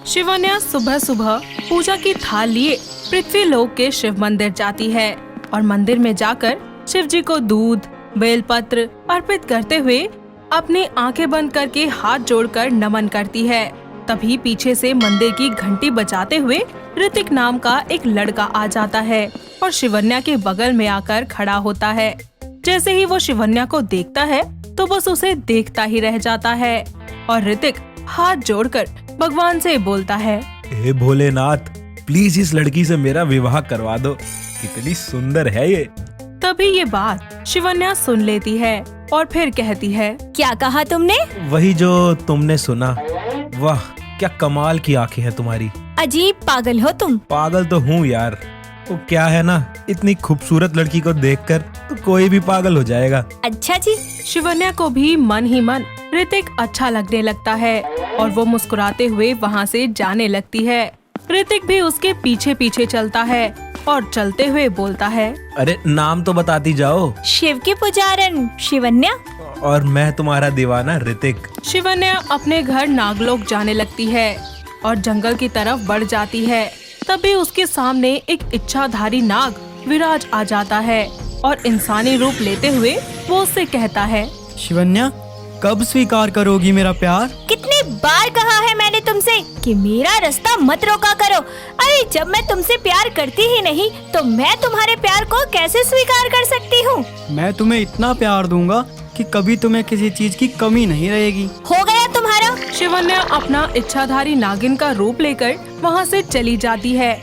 शिवन्या सुबह सुबह पूजा की थाल लिए पृथ्वी लोक के शिव मंदिर जाती है और मंदिर में जाकर शिव जी को दूध बेलपत्र अर्पित करते हुए अपनी आंखें बंद करके हाथ जोड़कर नमन करती है। तभी पीछे से मंदिर की घंटी बजाते हुए ऋतिक नाम का एक लड़का आ जाता है और शिवन्या के बगल में आकर खड़ा होता है। जैसे ही वो शिवन्या को देखता है तो बस उसे देखता ही रह जाता है और ऋतिक हाथ जोड़कर भगवान से बोलता है, हे भोलेनाथ, प्लीज इस लड़की से मेरा विवाह करवा दो, कितनी सुंदर है ये। तभी ये बात शिवन्या सुन लेती है और फिर कहती है, क्या कहा तुमने? वही जो तुमने सुना। वाह, क्या कमाल की आंखें हैं तुम्हारी। अजीब पागल हो तुम। पागल तो हूँ यार, वो क्या है ना, इतनी खूबसूरत लड़की को देखकर तो कोई भी पागल हो जाएगा। अच्छा जी। शिवन्या को भी मन ही मन ऋतिक अच्छा लगने लगता है और वो मुस्कुराते हुए वहाँ से जाने लगती है। ऋतिक भी उसके पीछे पीछे चलता है और चलते हुए बोलता है, अरे नाम तो बताती जाओ। शिव की पुजारन शिवन्या। और मैं तुम्हारा दीवाना ऋतिक। शिवन्या अपने घर नागलोक जाने लगती है और जंगल की तरफ बढ़ जाती है। तभी उसके सामने एक इच्छाधारी नाग विराज आ जाता है और इंसानी रूप लेते हुए वो उससे कहता है, शिवन्या, कब स्वीकार करोगी मेरा प्यार? कितनी बार कहा है मैंने तुमसे कि मेरा रास्ता मत रोका करो। अरे जब मैं तुमसे प्यार करती ही नहीं तो मैं तुम्हारे प्यार को कैसे स्वीकार कर सकती हूँ? मैं तुम्हें इतना प्यार दूंगा कि कभी तुम्हें किसी चीज की कमी नहीं रहेगी। हो गया तुम्हारा। शिवन्या अपना इच्छाधारी नागिन का रूप लेकर वहाँ से चली जाती है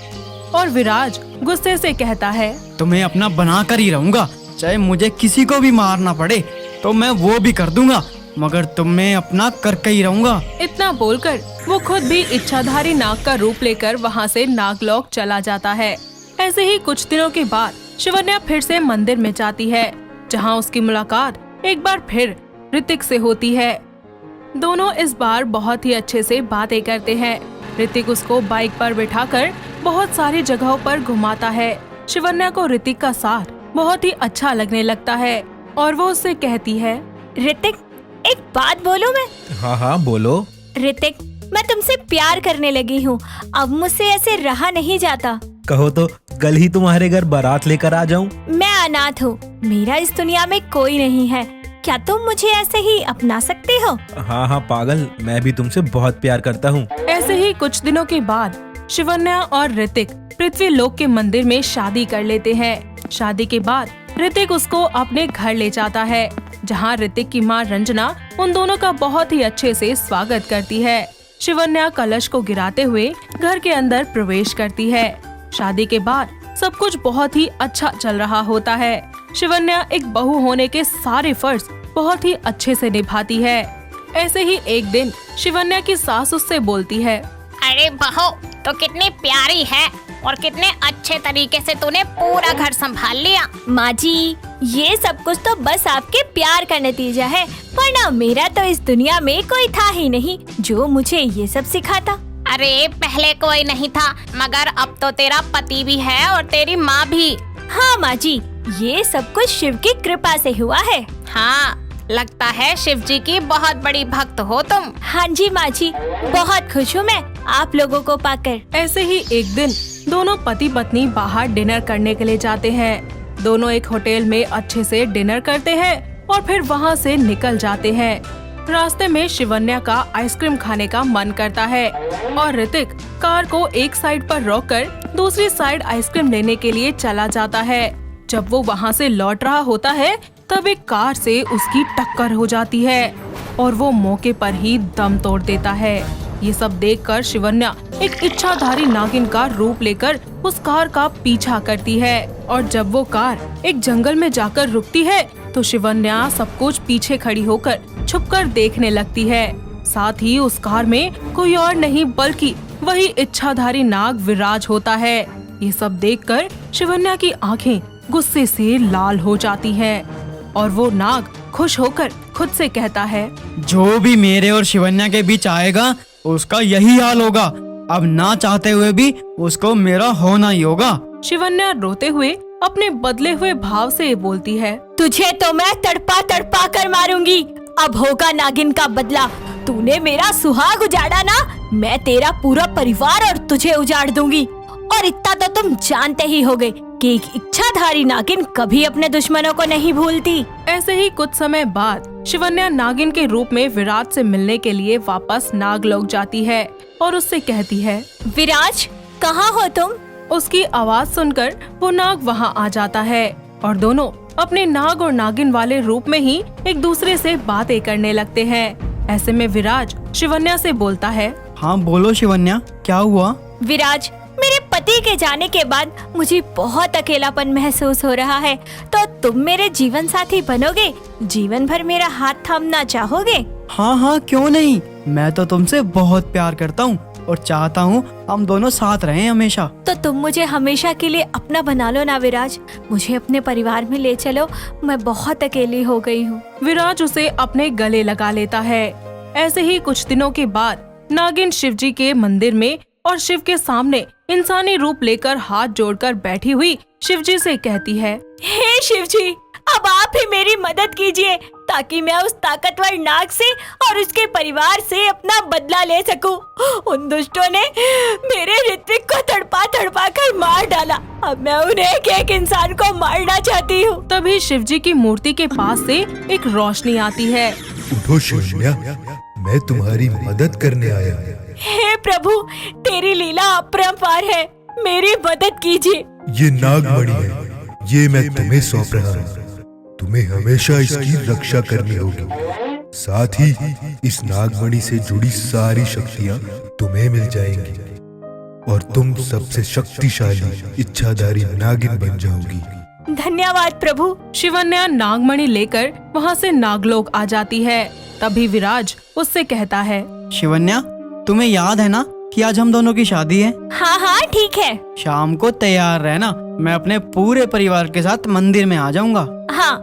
और विराज गुस्से से कहता है, तुम्हें अपना बना कर ही रहूंगा, चाहे मुझे किसी को भी मारना पड़े तो मैं वो भी कर दूंगा, मगर तुम्हें अपना करके ही रहूंगा। इतना बोलकर वो खुद भी इच्छाधारी नाग का रूप लेकर वहाँ से नागलोक चला जाता है। ऐसे ही कुछ दिनों के बाद शिवन्या फिर से मंदिर में जाती है, जहाँ उसकी मुलाकात एक बार फिर ऋतिक से होती है। दोनों इस बार बहुत ही अच्छे से बातें करते हैं। ऋतिक उसको बाइक पर बिठाकर बहुत सारी जगहों पर घुमाता है। शिवन्या को ऋतिक का साथ बहुत ही अच्छा लगने लगता है और वो उससे कहती है, ऋतिक, एक बात बोलूं मैं? हाँ हाँ बोलो। ऋतिक, मैं तुमसे प्यार करने लगी हूँ, अब मुझसे ऐसे रहा नहीं जाता। कहो तो कल ही तुम्हारे घर बारात लेकर आ जाऊं। मैं अनाथ हूँ, मेरा इस दुनिया में कोई नहीं है, क्या तुम मुझे ऐसे ही अपना सकते हो? हाँ हाँ पागल, मैं भी तुमसे बहुत प्यार करता हूँ। ऐसे ही कुछ दिनों के बाद शिवन्या और ऋतिक पृथ्वी लोक के मंदिर में शादी कर लेते हैं। शादी के बाद ऋतिक उसको अपने घर ले जाता है, जहाँ ऋतिक की माँ रंजना उन दोनों का बहुत ही अच्छे से स्वागत करती है। शिवन्या कलश को गिराते हुए घर के अंदर प्रवेश करती है। शादी के बाद सब कुछ बहुत ही अच्छा चल रहा होता है। शिवन्या एक बहू होने के सारे फर्ज बहुत ही अच्छे से निभाती है। ऐसे ही एक दिन शिवन्या की सास उससे बोलती है, अरे बहू, तो कितनी प्यारी है और कितने अच्छे तरीके से तूने पूरा घर संभाल लिया। माँ जी, ये सब कुछ तो बस आपके प्यार का नतीजा है, वरना मेरा तो इस दुनिया में कोई था ही नहीं जो मुझे ये सब सिखाता। अरे पहले कोई नहीं था, मगर अब तो तेरा पति भी है और तेरी माँ भी। हाँ माँ जी, ये सब कुछ शिव की कृपा से हुआ है। हाँ, लगता है शिव जी की बहुत बड़ी भक्त हो तुम। हाँ जी माँ जी, बहुत खुश हूँ मैं आप लोगों को पाकर। ऐसे ही एक दिन दोनों पति पत्नी बाहर डिनर करने के लिए जाते हैं। दोनों एक होटल में अच्छे से डिनर करते हैं और फिर वहाँ से निकल जाते हैं। रास्ते में शिवन्या का आइसक्रीम खाने का मन करता है और ऋतिक कार को एक साइड पर रोककर दूसरी साइड आइसक्रीम लेने के लिए चला जाता है। जब वो वहाँ से लौट रहा होता है तब एक कार से उसकी टक्कर हो जाती है और वो मौके पर ही दम तोड़ देता है। ये सब देखकर शिवन्या एक इच्छाधारी नागिन का रूप लेकर उस कार का पीछा करती है और जब वो कार एक जंगल में जाकर रुकती है तो शिवन्या सब कुछ पीछे खड़ी होकर छुपकर देखने लगती है। साथ ही उस कार में कोई और नहीं बल्कि वही इच्छाधारी नाग विराज होता है। ये सब देखकर शिवन्या की आंखें गुस्से से लाल हो जाती हैं और वो नाग खुश होकर खुद से कहता है, जो भी मेरे और शिवन्या के बीच आएगा उसका यही हाल होगा। अब ना चाहते हुए भी उसको मेरा होना ही होगा। शिवन्या रोते हुए अपने बदले हुए भाव से बोलती है, तुझे तो मैं तड़पा तड़पा कर मारूंगी, अब होगा नागिन का बदला। तूने मेरा सुहाग उजाड़ा ना, मैं तेरा पूरा परिवार और तुझे उजाड़ दूंगी। और इतना तो तुम जानते ही होगे कि एक इच्छाधारी नागिन कभी अपने दुश्मनों को नहीं भूलती। ऐसे ही कुछ समय बाद शिवन्या नागिन के रूप में विराज से मिलने के लिए वापस नागलोक जाती है और उससे कहती है, विराज, कहाँ हो तुम? उसकी आवाज सुनकर वो नाग वहाँ आ जाता है और दोनों अपने नाग और नागिन वाले रूप में ही एक दूसरे से बातें करने लगते हैं। ऐसे में विराज शिवन्या से बोलता है, हाँ बोलो शिवन्या, क्या हुआ? विराज, मेरे पति के जाने के बाद मुझे बहुत अकेलापन महसूस हो रहा है, तो तुम मेरे जीवन साथी बनोगे? जीवन भर मेरा हाथ थामना चाहोगे? हाँ हाँ, क्यों नहीं। मैं तो तुमसे बहुत प्यार करता हूँ और चाहता हूँ हम दोनों साथ रहें हमेशा। तो तुम मुझे हमेशा के लिए अपना बना लो ना विराज, मुझे अपने परिवार में ले चलो, मैं बहुत अकेली हो गई हूँ। विराज उसे अपने गले लगा लेता है। ऐसे ही कुछ दिनों के बाद नागिन शिवजी के मंदिर में और शिव के सामने इंसानी रूप लेकर हाथ जोड़कर बैठी हुई शिवजी से कहती है, हे शिवजी, अब आप ही मेरी मदद कीजिए ताकि मैं उस ताकतवर नाग से और उसके परिवार से अपना बदला ले सकूं। उन दुष्टों ने मेरे ऋत्विक को तड़पा तड़पा कर मार डाला, अब मैं उन्हें एक एक इंसान को मारना चाहती हूँ। तभी शिवजी की मूर्ति के पास से एक रोशनी आती है। उठो शिवन्या, मैं तुम्हारी मदद करने आया हूँ। हे प्रभु, तेरी लीला अपरंपार है, मेरी मदद कीजिए। ये नागमणि है, ये मैं तुम्हें सौंप रहा हूँ। तुम्हें हमेशा इसकी रक्षा करनी होगी। साथ ही इस नागमणि से जुड़ी सारी शक्तियाँ तुम्हें मिल जाएंगी और तुम सबसे शक्तिशाली इच्छाधारी नागिन बन जाओगी। धन्यवाद प्रभु। शिवन्या नागमणि लेकर वहाँ से नागलोक आ जाती है। तभी विराज उससे कहता है, शिवन्या, तुम्हें याद है ना कि आज हम दोनों की शादी है? हाँ हाँ ठीक है। शाम को तैयार रहना, मैं अपने पूरे परिवार के साथ मंदिर में आ जाऊंगा। हाँ,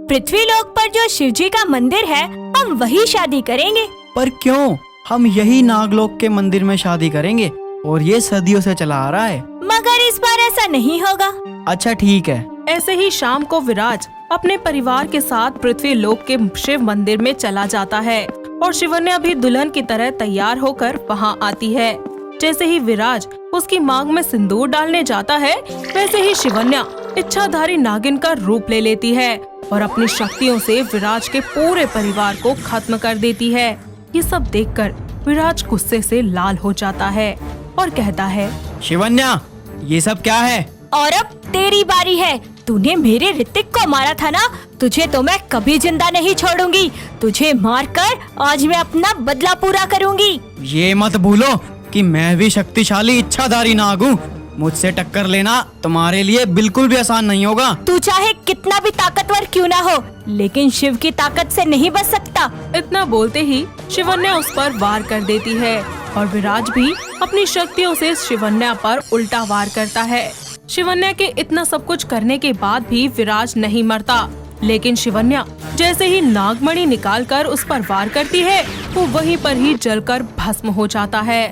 पृथ्वी लोक पर जो शिवजी का मंदिर है, हम वही शादी करेंगे। पर क्यों? हम यही नागलोक के मंदिर में शादी करेंगे और ये सदियों से चला आ रहा है। मगर इस बार ऐसा नहीं होगा। अच्छा ठीक है। ऐसे ही शाम को विराज अपने परिवार के साथ पृथ्वी लोक के शिव मंदिर में चला जाता है और शिवन्या भी दुल्हन की तरह तैयार होकर वहाँ आती है। जैसे ही विराज उसकी मांग में सिंदूर डालने जाता है, वैसे ही शिवन्या इच्छाधारी नागिन का रूप ले लेती है और अपनी शक्तियों से विराज के पूरे परिवार को खत्म कर देती है। ये सब देखकर विराज गुस्से से लाल हो जाता है और कहता है, शिवन्या, ये सब क्या है? और अब तेरी बारी है। तूने मेरे ऋतिक को मारा था ना, तुझे तो मैं कभी जिंदा नहीं छोड़ूंगी। तुझे मारकर आज मैं अपना बदला पूरा करूंगी। ये मत भूलो कि मैं भी शक्तिशाली इच्छाधारी नाग हूँ। मुझसे टक्कर लेना तुम्हारे लिए बिल्कुल भी आसान नहीं होगा। तू चाहे कितना भी ताकतवर क्यों ना हो, लेकिन शिव की ताकत से नहीं बच सकता। इतना बोलते ही शिवन्या उस पर वार कर देती है और विराज भी अपनी शक्तियों से शिवन्या पर उल्टा वार करता है। शिवन्या के इतना सब कुछ करने के बाद भी विराज नहीं मरता, लेकिन शिवन्या जैसे ही नागमणि निकालकर उस पर वार करती है, वो वहीं पर ही जलकर भस्म हो जाता है।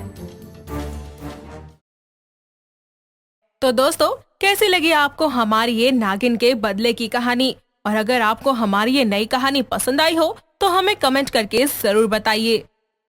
तो दोस्तों, कैसी लगी आपको हमारी ये नागिन के बदले की कहानी? और अगर आपको हमारी ये नई कहानी पसंद आई हो तो हमें कमेंट करके जरूर बताइए।